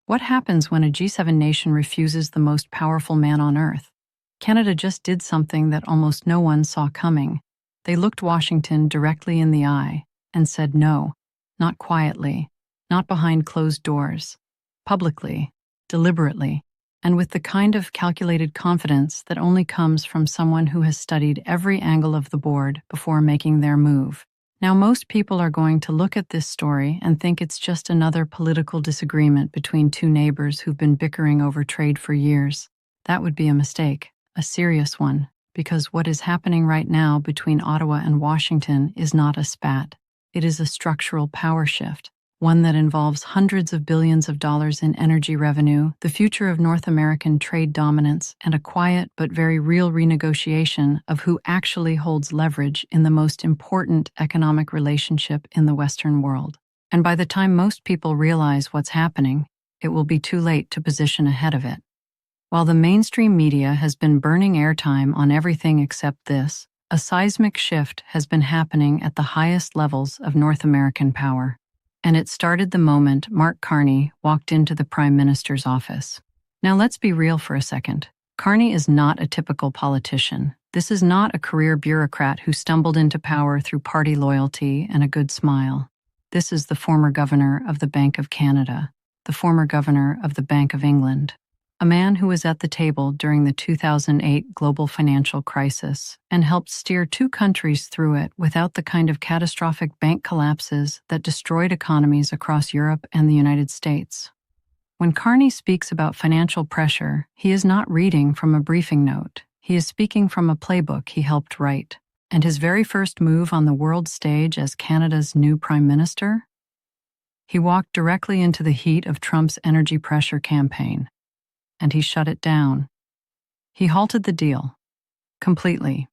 What happens when a G7 nation refuses the most powerful man on Earth? Canada just did something that almost no one saw coming. They looked Washington directly in the eye and said no, not quietly, not behind closed doors, publicly, deliberately, and with the kind of calculated confidence that only comes from someone who has studied every angle of the board before making their move. Now, most people are going to look at this story and think it's just another political disagreement between two neighbors who've been bickering over trade for years. That would be a mistake, a serious one, because what is happening right now between Ottawa and Washington is not a spat. It is a structural power shift, one that involves hundreds of billions of dollars in energy revenue, the future of North American trade dominance, and a quiet but very real renegotiation of who actually holds leverage in the most important economic relationship in the Western world. And by the time most people realize what's happening, it will be too late to position ahead of it. While the mainstream media has been burning airtime on everything except this, a seismic shift has been happening at the highest levels of North American power. And it started the moment Mark Carney walked into the Prime Minister's office. Now let's be real for a second. Carney is not a typical politician. This is not a career bureaucrat who stumbled into power through party loyalty and a good smile. This is the former governor of the Bank of Canada, the former governor of the Bank of England, a man who was at the table during the 2008 global financial crisis and helped steer two countries through it without the kind of catastrophic bank collapses that destroyed economies across Europe and the United States. When Carney speaks about financial pressure, he is not reading from a briefing note. He is speaking from a playbook he helped write. And his very first move on the world stage as Canada's new Prime Minister? He walked directly into the heat of Trump's energy pressure campaign. And he shut it down. He halted the deal. Completely.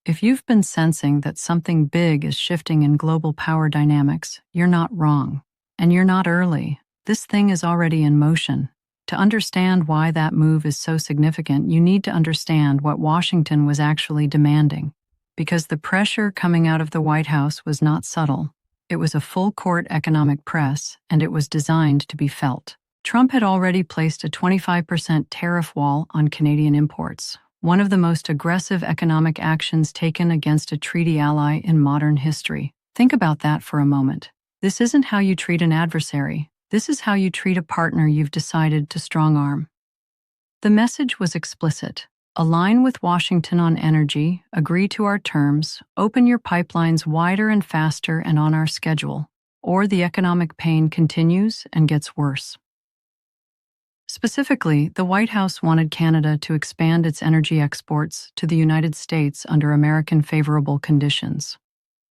If you've been sensing that something big is shifting in global power dynamics, you're not wrong. And you're not early. This thing is already in motion. To understand why that move is so significant, you need to understand what Washington was actually demanding. Because the pressure coming out of the White House was not subtle. It was a full-court economic press, and it was designed to be felt. Trump had already placed a 25% tariff wall on Canadian imports, one of the most aggressive economic actions taken against a treaty ally in modern history. Think about that for a moment. This isn't how you treat an adversary. This is how you treat a partner you've decided to strong-arm. The message was explicit. Align with Washington on energy, agree to our terms, open your pipelines wider and faster and on our schedule, or the economic pain continues and gets worse. Specifically, the White House wanted Canada to expand its energy exports to the United States under American favorable conditions.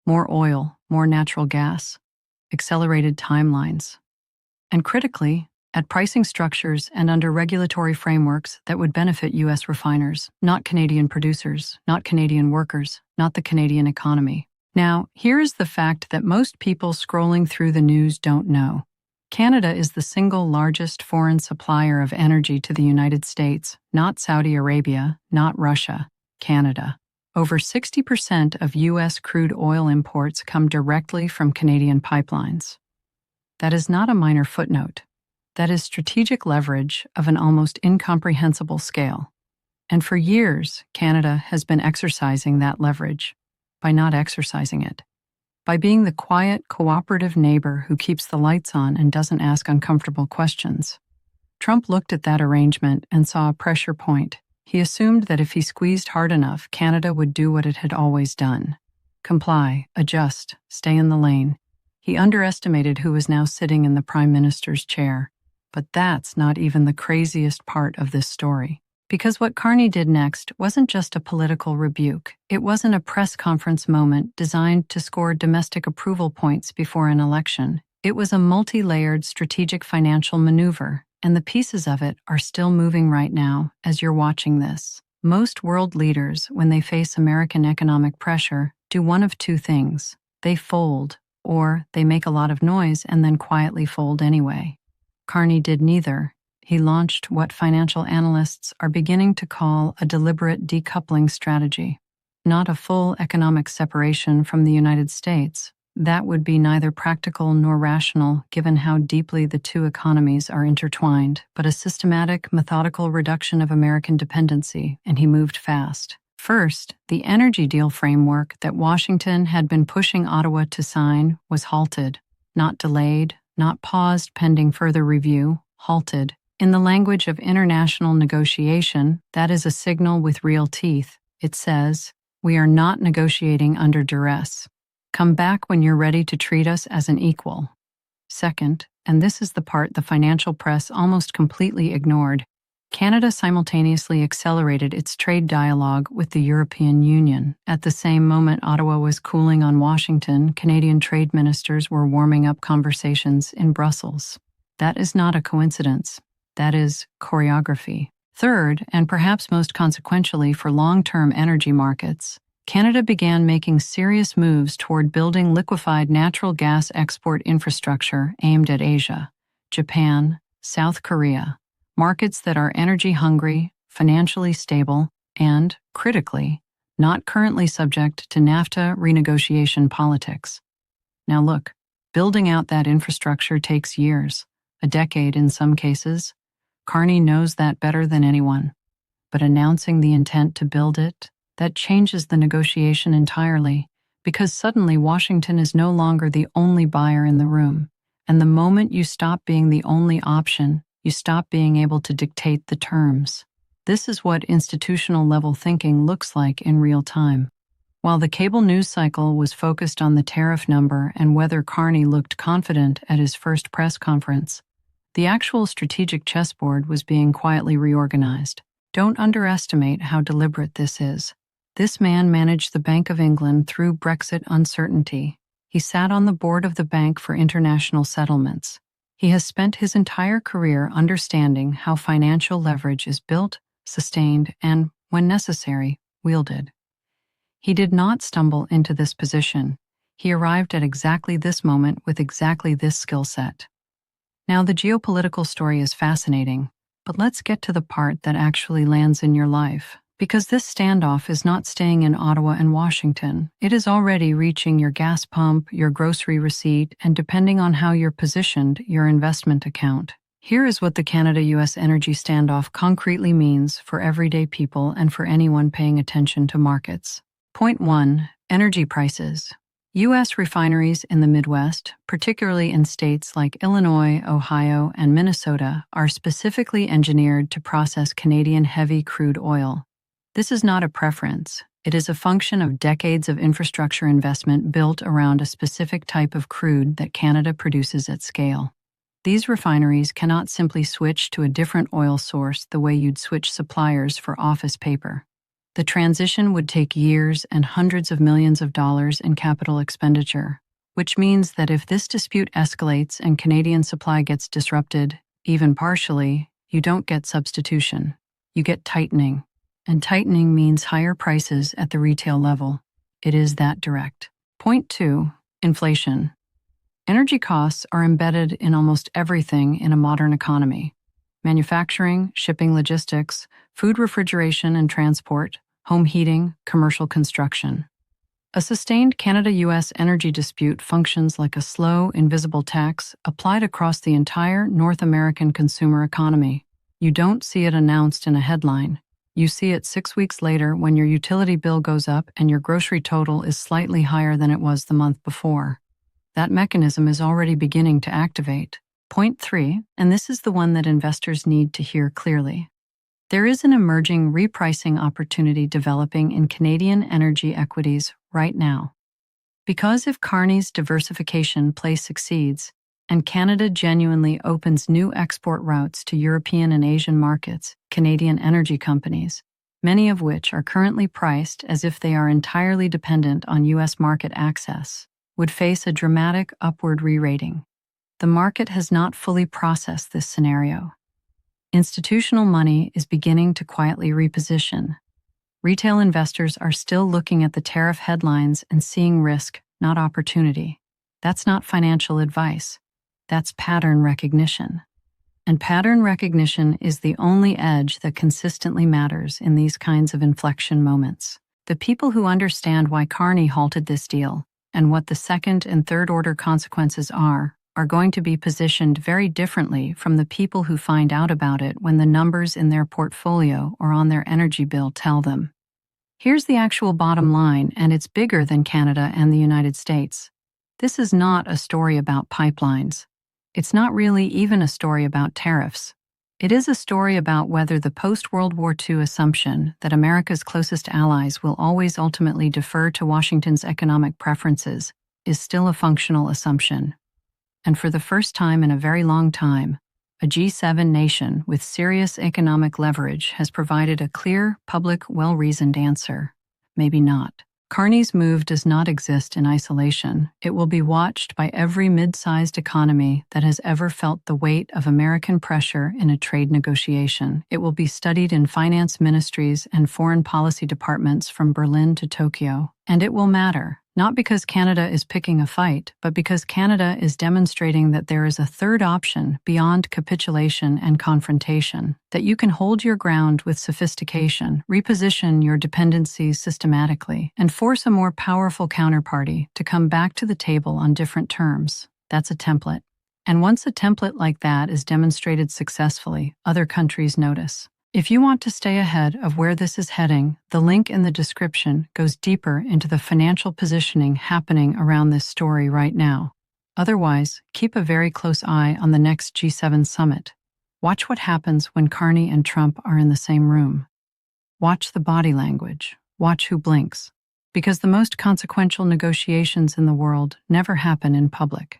More oil, more natural gas, accelerated timelines. And critically, at pricing structures and under regulatory frameworks that would benefit U.S. refiners, not Canadian producers, not Canadian workers, not the Canadian economy. Now, here is the fact that most people scrolling through the news don't know. Canada is the single largest foreign supplier of energy to the United States, not Saudi Arabia, not Russia, Canada. Over 60% of U.S. crude oil imports come directly from Canadian pipelines. That is not a minor footnote. That is strategic leverage of an almost incomprehensible scale. And for years, Canada has been exercising that leverage by not exercising it. By being the quiet, cooperative neighbor who keeps the lights on and doesn't ask uncomfortable questions. Trump looked at that arrangement and saw a pressure point. He assumed that if he squeezed hard enough, Canada would do what it had always done. Comply, adjust, stay in the lane. He underestimated who was now sitting in the Prime Minister's chair. But that's not even the craziest part of this story. Because what Carney did next wasn't just a political rebuke. It wasn't a press conference moment designed to score domestic approval points before an election. It was a multi-layered strategic financial maneuver, and the pieces of it are still moving right now as you're watching this. Most world leaders, when they face American economic pressure, do one of two things. They fold, or they make a lot of noise and then quietly fold anyway. Carney did neither. He launched what financial analysts are beginning to call a deliberate decoupling strategy. Not a full economic separation from the United States, That would be neither practical nor rational given how deeply the two economies are intertwined, but a systematic, methodical reduction of American dependency, and he moved fast. First, the energy deal framework that Washington had been pushing Ottawa to sign was halted, not delayed, not paused pending further review, halted. In the language of international negotiation, that is a signal with real teeth. It says, "We are not negotiating under duress. Come back when you're ready to treat us as an equal." Second, and this is the part the financial press almost completely ignored, Canada simultaneously accelerated its trade dialogue with the European Union. At the same moment Ottawa was cooling on Washington, Canadian trade ministers were warming up conversations in Brussels. That is not a coincidence. That is choreography. Third, and perhaps most consequentially for long-term energy markets, Canada began making serious moves toward building liquefied natural gas export infrastructure aimed at Asia, Japan, South Korea, markets that are energy-hungry, financially stable, and, critically, not currently subject to NAFTA renegotiation politics. Now look, building out that infrastructure takes years, a decade in some cases. Carney knows that better than anyone. But announcing the intent to build it, that changes the negotiation entirely, because suddenly Washington is no longer the only buyer in the room. And the moment you stop being the only option, you stop being able to dictate the terms. This is what institutional-level thinking looks like in real time. While the cable news cycle was focused on the tariff number and whether Carney looked confident at his first press conference, the actual strategic chessboard was being quietly reorganized. Don't underestimate how deliberate this is. This man managed the Bank of England through Brexit uncertainty. He sat on the board of the Bank for International Settlements. He has spent his entire career understanding how financial leverage is built, sustained, and, when necessary, wielded. He did not stumble into this position. He arrived at exactly this moment with exactly this skill set. Now, the geopolitical story is fascinating, but let's get to the part that actually lands in your life. Because this standoff is not staying in Ottawa and Washington. It is already reaching your gas pump, your grocery receipt, and depending on how you're positioned, your investment account. Here is what the Canada-US energy standoff concretely means for everyday people and for anyone paying attention to markets. Point 1. Energy prices. U.S. refineries in the Midwest, particularly in states like Illinois, Ohio, and Minnesota, are specifically engineered to process Canadian heavy crude oil. This is not a preference. It is a function of decades of infrastructure investment built around a specific type of crude that Canada produces at scale. These refineries cannot simply switch to a different oil source the way you'd switch suppliers for office paper. The transition would take years and hundreds of millions of dollars in capital expenditure, which means that if this dispute escalates and Canadian supply gets disrupted, even partially, you don't get substitution. You get tightening. And tightening means higher prices at the retail level. It is that direct. Point 2. Inflation. Energy costs are embedded in almost everything in a modern economy. Manufacturing, shipping logistics, food refrigeration and transport, home heating, commercial construction. A sustained Canada-US energy dispute functions like a slow, invisible tax applied across the entire North American consumer economy. You don't see it announced in a headline. You see it 6 weeks later when your utility bill goes up and your grocery total is slightly higher than it was the month before. That mechanism is already beginning to activate. Point 3, and this is the one that investors need to hear clearly. There is an emerging repricing opportunity developing in Canadian energy equities right now. Because if Carney's diversification play succeeds, and Canada genuinely opens new export routes to European and Asian markets, Canadian energy companies, many of which are currently priced as if they are entirely dependent on U.S. market access, would face a dramatic upward re-rating. The market has not fully processed this scenario. Institutional money is beginning to quietly reposition. Retail investors are still looking at the tariff headlines and seeing risk, not opportunity. That's not financial advice. That's pattern recognition. And pattern recognition is the only edge that consistently matters in these kinds of inflection moments. The people who understand why Carney halted this deal, and what the second and third order consequences are going to be positioned very differently from the people who find out about it when the numbers in their portfolio or on their energy bill tell them. Here's the actual bottom line, and it's bigger than Canada and the United States. This is not a story about pipelines. It's not really even a story about tariffs. It is a story about whether the post-World War II assumption that America's closest allies will always ultimately defer to Washington's economic preferences is still a functional assumption. And for the first time in a very long time, a G7 nation with serious economic leverage has provided a clear, public, well-reasoned answer. Maybe not. Carney's move does not exist in isolation. It will be watched by every mid-sized economy that has ever felt the weight of American pressure in a trade negotiation. It will be studied in finance ministries and foreign policy departments from Berlin to Tokyo. And it will matter, not because Canada is picking a fight, but because Canada is demonstrating that there is a third option beyond capitulation and confrontation, that you can hold your ground with sophistication, reposition your dependencies systematically, and force a more powerful counterparty to come back to the table on different terms. That's a template. And once a template like that is demonstrated successfully, other countries notice. If you want to stay ahead of where this is heading, the link in the description goes deeper into the financial positioning happening around this story right now. Otherwise, keep a very close eye on the next G7 summit. Watch what happens when Carney and Trump are in the same room. Watch the body language. Watch who blinks. Because the most consequential negotiations in the world never happen in public.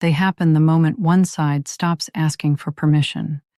They happen the moment one side stops asking for permission.